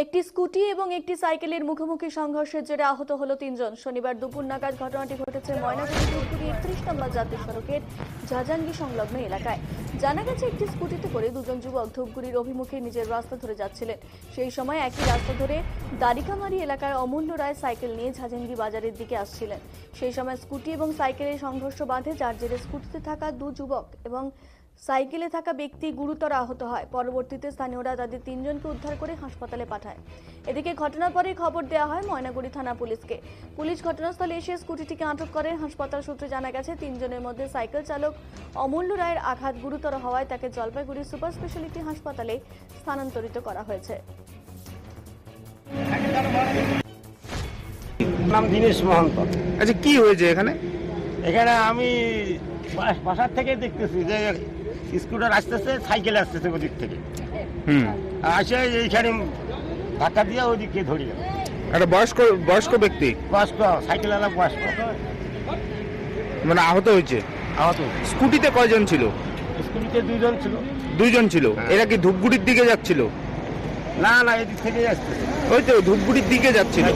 একটি স্কুটি এবং একটি সাইকেলের মুখোমুখি সংঘর্ষের জেরে আহত হলো 3 জন। শনিবার দুপুর নাগাদ ঘটনাটি ঘটেছে ময়নাগুড়ি ধূপগুড়ি 31 নম্বর জাতীয় সড়কের ঝাজাঙ্গি সংলগ্ন এলাকায়। জানা গেছে, একটি স্কুটিতে করে দুজন যুবক ধূপগুড়ির অভিমুখে নিজের রাস্তা ধরে যাচ্ছিলেন। সেই সময় একই রাস্তা ধরে দারিকামারি এলাকার অমূল্য রায় সাইকেল নিয়ে ঝাজাঙ্গি বাজারের দিকে আসছিলেন। সেই সময় স্কুটি এবং সাইকেলের সংঘর্ষ বাধে, যার জেরে স্কুটিতে থাকা 2 যুবক এবং সাইকেলে থাকা ব্যক্তি গুরুতর আহত হয়। পরবর্তীতে স্থানীয়রা তাদের 3 জনকে উদ্ধার করে হাসপাতালে পাঠায়। এদিকে ঘটনার পরে খবর দেওয়া হয় ময়নাগুড়ি থানা পুলিশকে। পুলিশ ঘটনাস্থলে এসে স্কুটিটিকে আটক করে। হাসপাতাল সূত্রে জানা গেছে, 3 জনের মধ্যে সাইকেল চালক অমূল্য রায়ের আঘাত গুরুতর হওয়ায় তাকে জলপাইগুড়ি সুপার স্পেশালিটি হাসপাতালে স্থানান্তরিত করা হয়েছে। নাম দীনেশ মহন্ত। আচ্ছা, কি হয়েছে এখানে? এখানে আমি বাসার থেকে দেখতেছি যে স্কুটার আসতেছে, সাইকেল আসতেছে ওদিক থেকে। আসে এইখানে ধাক্কা দিয়ে ওদিকে ধরে গেল। একটা বয়স্ক ব্যক্তি, বয়স্ক সাইকেলওয়ালা বয়স্ক মানে আহত হয়েছে। আহত। স্কুটিতে কয়জন ছিল? স্কুটিতে 2 জন ছিল। 2 জন ছিল। এরা কি ধূপগুড়ির দিকে যাচ্ছিল? না না, এদিক থেকে আসতেছে। ওই তো ধূপগুড়ির দিকে যাচ্ছিল।